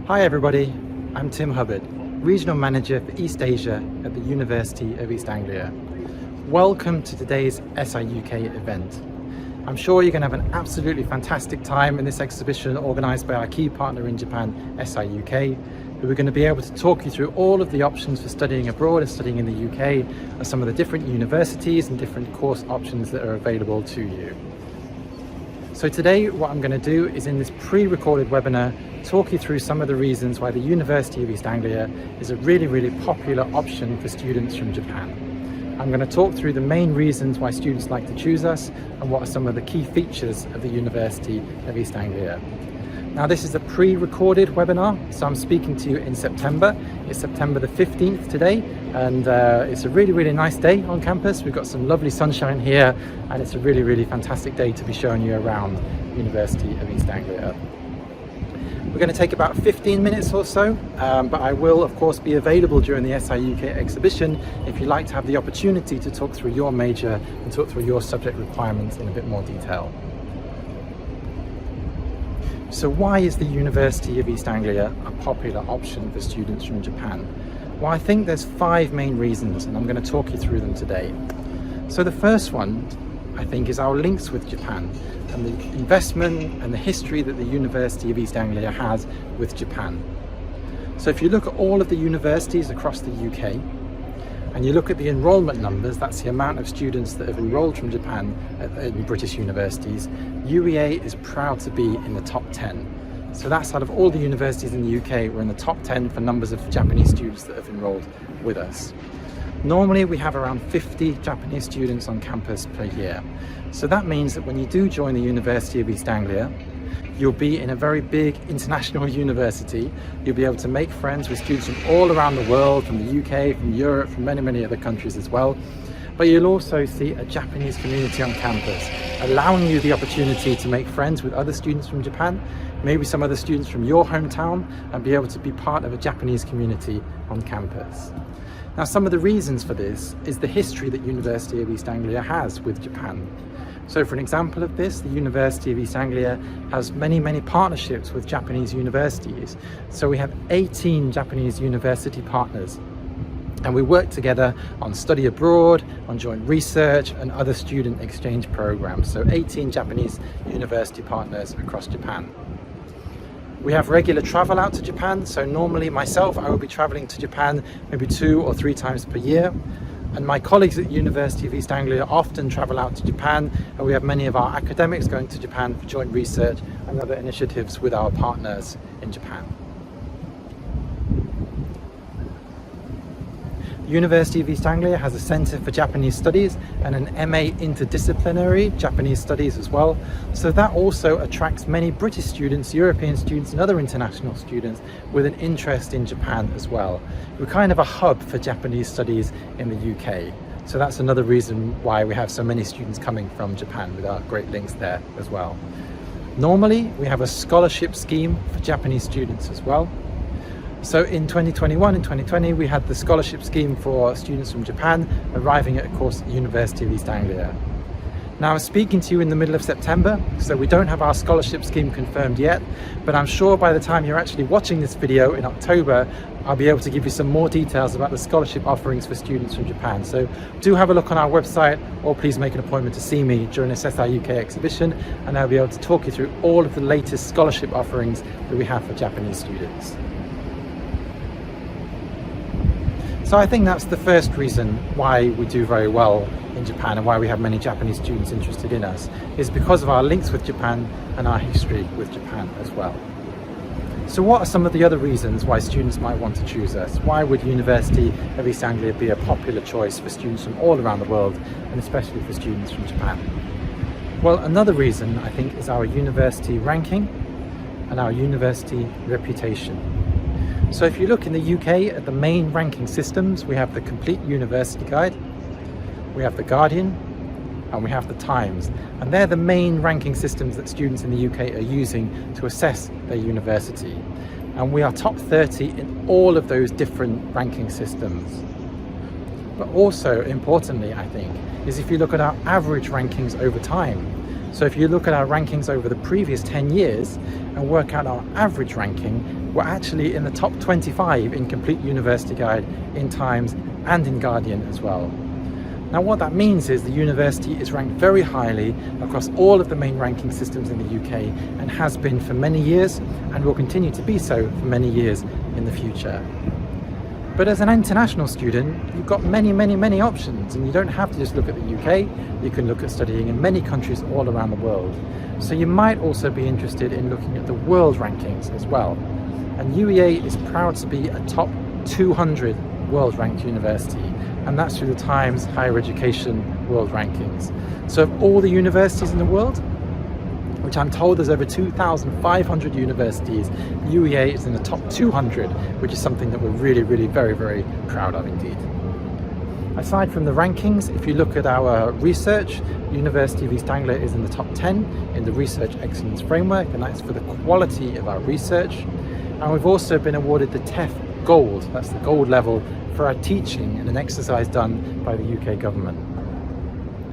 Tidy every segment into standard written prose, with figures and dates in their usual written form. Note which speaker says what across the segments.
Speaker 1: Hi everybody, I'm Tim Hubbard, Regional Manager for East Asia at the University of East Anglia. Welcome to today's SI-UK event. I'm sure you're going to have an absolutely fantastic time in this exhibition organised by our key partner in Japan, SI-UK, who are going to be able to talk you through all of the options for studying abroad and studying in the UK and some of the different universities and different course options that are available to you. So today what I'm going to do is, in this pre-recorded webinar, talk you through some of the reasons why the University of East Anglia is a really popular option for students from Japan. I'm going to talk through the main reasons why students like to choose us and what are some of the key features of the University of East Anglia. Now, this is a pre-recorded webinar, so I'm speaking to you in September. It's September the 15th today, and it's a really nice day on campus. We've got some lovely sunshine here, and it's a really fantastic day to be showing you around the University of East Anglia. We're going to take about 15 minutes or so, but I will of course be available during the SI-UK exhibition if you'd like to have the opportunity to talk through your major and talk through your subject requirements in a bit more detail. So why is the University of East Anglia a popular option for students from Japan? Well, I think there's 5 main reasons, and I'm going to talk you through them today. So the first one, I think, is our links with Japan and the investment and the history that the University of East Anglia has with Japan. So if you look at all of the universities across the UK and you look at the enrolment numbers, that's the amount of students that have enrolled from Japan in British universities, UEA is proud to be in the top 10. So that's out of all the universities in the UK, we're in the top 10 for numbers of Japanese students that have enrolled with us. Normally we have around 50 Japanese students on campus per year. So that means that when you do join the University of East Anglia, you'll be in a very big international university. You'll be able to make friends with students from all around the world, from the UK, from Europe, from many other countries as well. But you'll also see a Japanese community on campus, allowing you the opportunity to make friends with other students from Japan, maybe some other students from your hometown, and be able to be part of a Japanese community on campus. Now, some of the reasons for this is the history that University of East Anglia has with Japan. So for an example of this, the University of East Anglia has many partnerships with Japanese universities. So we have 18 Japanese university partners, and we work together on study abroad, on joint research and other student exchange programs. So 18 Japanese university partners across Japan. We have regular travel out to Japan, so normally myself, I will be traveling to Japan maybe 2 or 3 times per year. And my colleagues at the University of East Anglia often travel out to Japan, and we have many of our academics going to Japan for joint research and other initiatives with our partners in Japan. The University of East Anglia has a Centre for Japanese Studies and an MA Interdisciplinary Japanese Studies as well. So that also attracts many British students, European students and other international students with an interest in Japan as well. We're kind of a hub for Japanese studies in the UK. So that's another reason why we have so many students coming from Japan, with our great links there as well. Normally, we have a scholarship scheme for Japanese students as well. So in 2021 and 2020, we had the scholarship scheme for students from Japan arriving at a course at the University of East Anglia. Now, I'm speaking to you in the middle of September, so we don't have our scholarship scheme confirmed yet, but I'm sure by the time you're actually watching this video in October, I'll be able to give you some more details about the scholarship offerings for students from Japan. So do have a look on our website, or please make an appointment to see me during this SI-UK exhibition, and I'll be able to talk you through all of the latest scholarship offerings that we have for Japanese students. So I think that's the first reason why we do very well in Japan and why we have many Japanese students interested in us, is because of our links with Japan and our history with Japan as well. So what are some of the other reasons why students might want to choose us? Why would University of East Anglia be a popular choice for students from all around the world, and especially for students from Japan? Well, another reason I think is our university ranking and our university reputation. So if you look in the UK at the main ranking systems, we have the Complete University Guide, we have the Guardian, and we have the Times. And they're the main ranking systems that students in the UK are using to assess their university. And we are top 30 in all of those different ranking systems. But also, importantly, I think, is if you look at our average rankings over time. So if you look at our rankings over the previous 10 years and work out our average ranking, we're actually in the top 25 in Complete University Guide, in Times and in Guardian as well. Now what that means is the university is ranked very highly across all of the main ranking systems in the UK and has been for many years and will continue to be so for many years in the future. But as an international student, you've got many options, and you don't have to just look at the UK, you can look at studying in many countries all around the world. So you might also be interested in looking at the world rankings as well. And UEA is proud to be a top 200 world ranked university, and that's through the Times Higher Education World Rankings. So of all the universities in the world, which I'm told there's over 2,500 universities, UEA is in the top 200, which is something that we're really very proud of indeed. Aside from the rankings, if you look at our research, University of East Anglia is in the top 10 in the Research Excellence Framework, and that's for the quality of our research. And we've also been awarded the TEF Gold, that's the gold level, for our teaching in an exercise done by the UK government.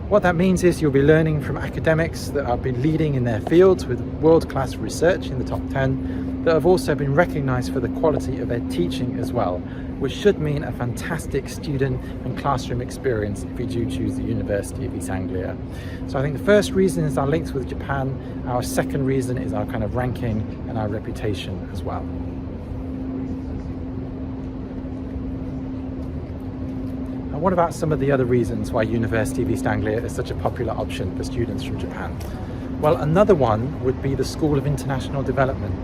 Speaker 1: What that means is you'll be learning from academics that have been leading in their fields with world-class research in the top 10, that have also been recognised for the quality of their teaching as well, which should mean a fantastic student and classroom experience if you do choose the University of East Anglia. So I think the first reason is our links with Japan, our second reason is our kind of ranking and our reputation as well. And what about some of the other reasons why University of East Anglia is such a popular option for students from Japan? Well, another one would be the School of International Development.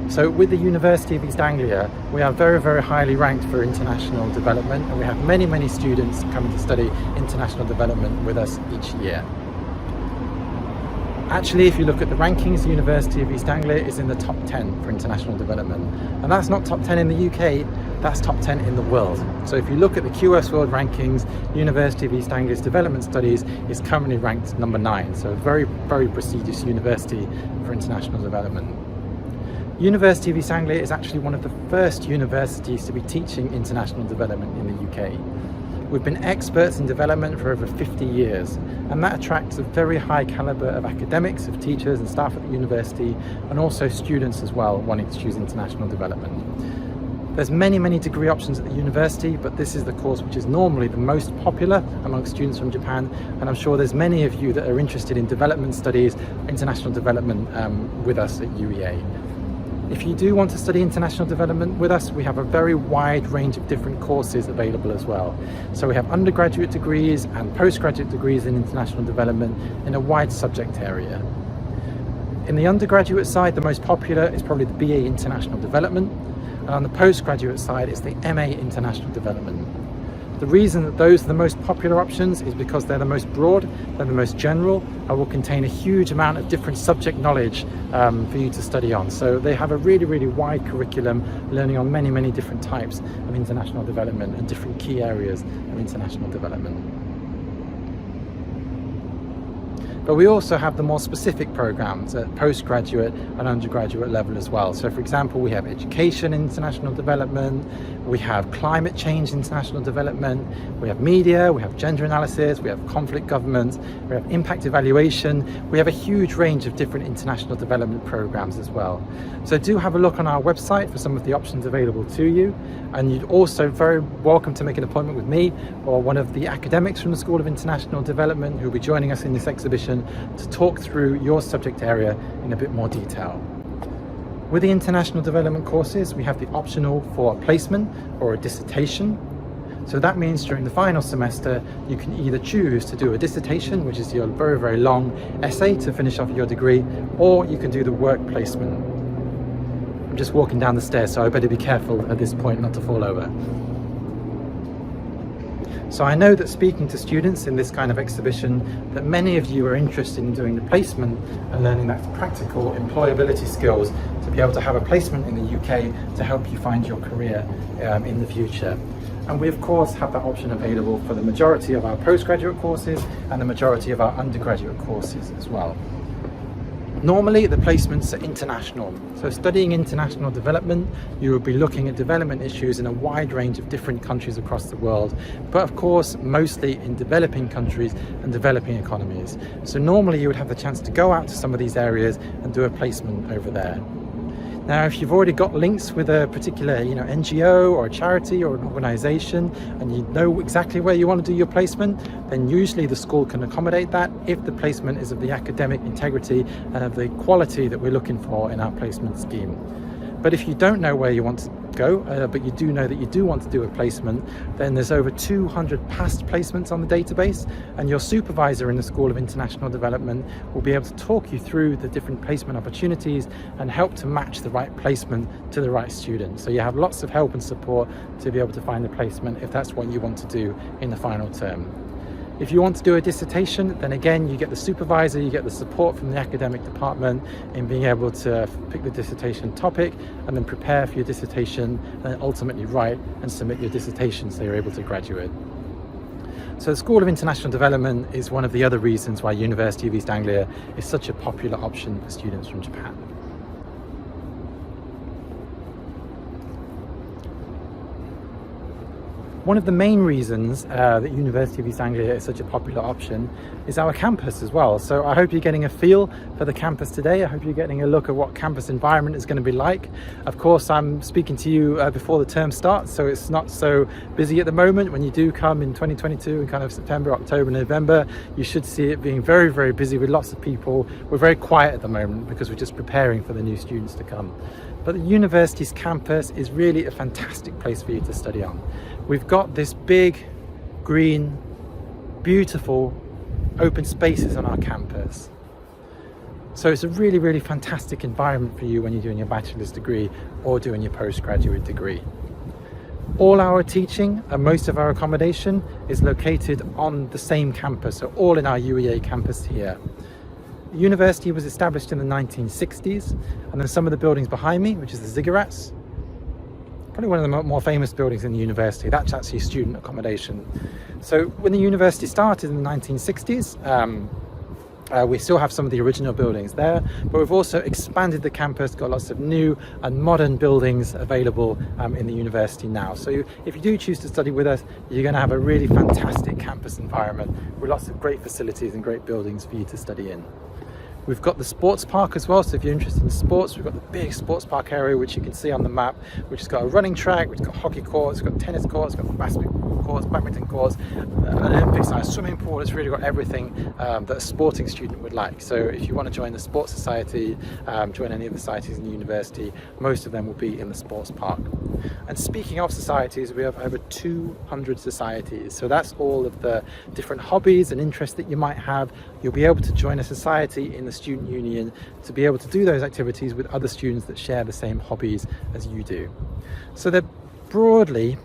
Speaker 1: So with the University of East Anglia, we are very highly ranked for international development, and we have many students coming to study international development with us each year. Actually, if you look at the rankings, the University of East Anglia is in the top 10 for international development. And that's not top 10 in the UK, that's top 10 in the world. So if you look at the QS World Rankings, University of East Anglia's Development Studies is currently ranked number 9. So a very prestigious university for international development. University of East Anglia is actually one of the first universities to be teaching international development in the UK. We've been experts in development for over 50 years, and that attracts a very high calibre of academics, of teachers and staff at the university, and also students as well wanting to choose international development. There's many degree options at the university, but this is the course which is normally the most popular amongst students from Japan, and I'm sure there's many of you that are interested in development studies, international development with us at UEA. If you do want to study international development with us, we have a very wide range of different courses available as well. So we have undergraduate degrees and postgraduate degrees in international development in a wide subject area. In the undergraduate side, the most popular is probably the BA International Development, and on the postgraduate side it's the MA International Development. The reason that those are the most popular options is because they're the most broad, they're the most general, and will contain a huge amount of different subject knowledge for you to study on. So they have a really wide curriculum, learning on many different types of international development and different key areas of international development. But we also have the more specific programs at postgraduate and undergraduate level as well. So for example, we have education international development, we have climate change international development, we have media, we have gender analysis, we have conflict governance, we have impact evaluation. We have a huge range of different international development programs as well. So do have a look on our website for some of the options available to you, and you're also very welcome to make an appointment with me or one of the academics from the School of International Development who will be joining us in this exhibition to talk through your subject area in a bit more detail. With the international development courses, we have the optional for a placement or a dissertation. So that means during the final semester, you can either choose to do a dissertation, which is your very long essay to finish off your degree, or you can do the work placement. I'm just walking down the stairs, so I better be careful at this point not to fall over. So I know that speaking to students in this kind of exhibition, that many of you are interested in doing the placement and learning that practical employability skills to be able to have a placement in the UK to help you find your career in the future. And we of course have that option available for the majority of our postgraduate courses and the majority of our undergraduate courses as well. Normally the placements are international, so studying international development, you will be looking at development issues in a wide range of different countries across the world, but of course mostly in developing countries and developing economies. So normally you would have the chance to go out to some of these areas and do a placement over there. Now, if you've already got links with a particular NGO or a charity or an organisation, and you know exactly where you want to do your placement, then usually the school can accommodate that if the placement is of the academic integrity and of the quality that we're looking for in our placement scheme. But if you don't know where you want to go, but you do know that you do want to do a placement, then there's over 200 past placements on the database, and your supervisor in the School of International Development will be able to talk you through the different placement opportunities and help to match the right placement to the right student. So you have lots of help and support to be able to find a placement if that's what you want to do in the final term. If you want to do a dissertation, then again, you get the supervisor, you get the support from the academic department in being able to pick the dissertation topic and then prepare for your dissertation and ultimately write and submit your dissertation so you're able to graduate. So the School of International Development is one of the other reasons why University of East Anglia is such a popular option for students from Japan. One of the main reasons that University of East Anglia is such a popular option is our campus as well. So I hope you're getting a feel for the campus today. I hope you're getting a look at what campus environment is going to be like. Of course, I'm speaking to you before the term starts, so it's not so busy at the moment. When you do come in 2022 in kind of September, October, November, you should see it being very, very busy with lots of people. We're very quiet at the moment because we're just preparing for the new students to come. But the university's campus is really a fantastic place for you to study on. We've got this big, green, beautiful, open spaces on our campus. So it's a really, really fantastic environment for you when you're doing your bachelor's degree or doing your postgraduate degree. All our teaching and most of our accommodation is located on the same campus, so all in our UEA campus here. The university was established in the 1960s, and then some of the buildings behind me, which is the ziggurats, probably one of the more famous buildings in the university, that's actually student accommodation. So when the university started in the 1960s, we still have some of the original buildings there, but we've also expanded the campus, got lots of new and modern buildings available in the university now. So if you do choose to study with us, you're going to have a really fantastic campus environment with lots of great facilities and great buildings for you to study in. We've got the sports park as well, so if you're interested in sports, we've got the big sports park area which you can see on the map, which has got a running track, which has got hockey courts, it's got tennis courts, it's got basketball courts, badminton courts, an Olympic-sized swimming pool. It's really got everything that a sporting student would like. So if you want to join the sports society, join any of the societies in the university, most of them will be in the sports park. And speaking of societies, we have over 200 societies. So that's all of the different hobbies and interests that you might have. You'll be able to join a society in the student union to be able to do those activities with other students that share the same hobbies as you do. So they're broadly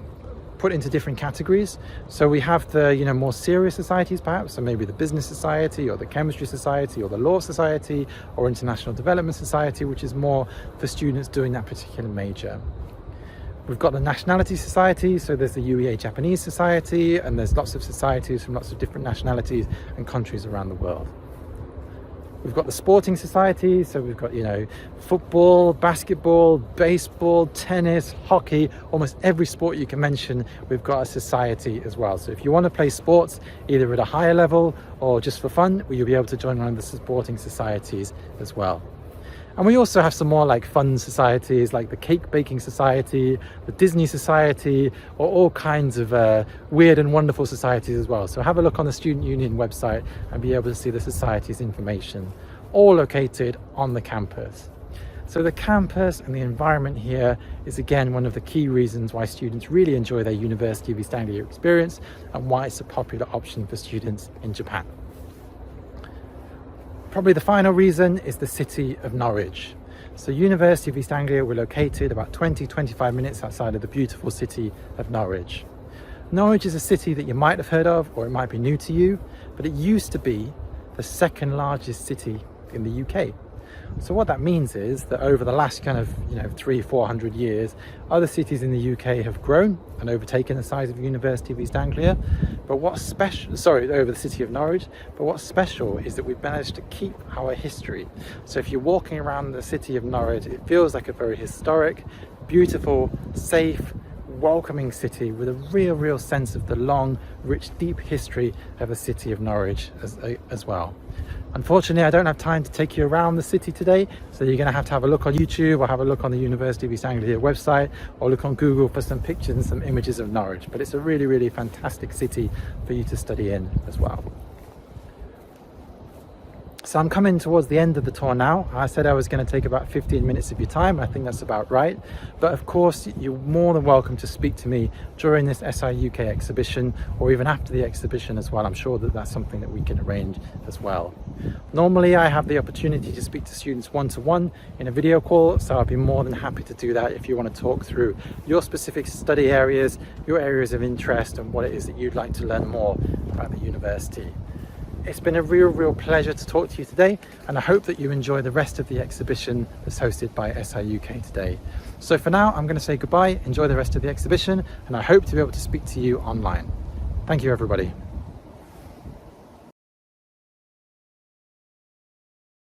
Speaker 1: put into different categories. So we have the more serious societies perhaps, so maybe the business society or the chemistry society or the law society or international development society, which is more for students doing that particular major. We've got the nationality society, so there's the UEA Japanese society, and there's lots of societies from lots of different nationalities and countries around the world. We've got the sporting society, so we've got football, basketball, baseball, tennis, hockey, almost every sport you can mention, we've got a society as well. So if you want to play sports either at a higher level or just for fun, you'll be able to join one of the sporting societies as well. And we also have some more like fun societies like the Cake Baking Society, the Disney Society, or all kinds of weird and wonderful societies as well. So have a look on the Student Union website and be able to see the society's information, all located on the campus. So the campus and the environment here is again one of the key reasons why students really enjoy their University of East Anglia experience and why it's a popular option for students in Japan. Probably the final reason is the city of Norwich. So University of East Anglia, we're located about 20-25 minutes outside of the beautiful city of Norwich. Norwich is a city that you might have heard of, or it might be new to you, but it used to be the second largest city in the UK. So what that means is that over the last kind of 300-400 years, other cities in the UK have grown and overtaken the size of the University of East Anglia. But what's special, over the city of Norwich, but what's special is that we've managed to keep our history. So if you're walking around the city of Norwich, it feels like a very historic, beautiful, safe, welcoming city with a real sense of the long, rich, deep history of the city of Norwich as well. Unfortunately, I don't have time to take you around the city today, so you're going to have a look on YouTube or have a look on the University of East Anglia website or look on Google for some pictures and some images of Norwich. But it's a really, really fantastic city for you to study in as well. So I'm coming towards the end of the tour now. I said I was going to take about 15 minutes of your time. I think that's about right. But of course, you're more than welcome to speak to me during this SI UK exhibition or even after the exhibition as well. I'm sure that that's something that we can arrange as well. Normally, I have the opportunity to speak to students one-to-one in a video call, so I'll be more than happy to do that if you want to talk through your specific study areas, your areas of interest, and what it is that you'd like to learn more about the university. It's been a real pleasure to talk to you today, and I hope that you enjoy the rest of the exhibition that's hosted by SI UK today. So for now, I'm going to say goodbye, enjoy the rest of the exhibition, and I hope to be able to speak to you online. Thank you, everybody.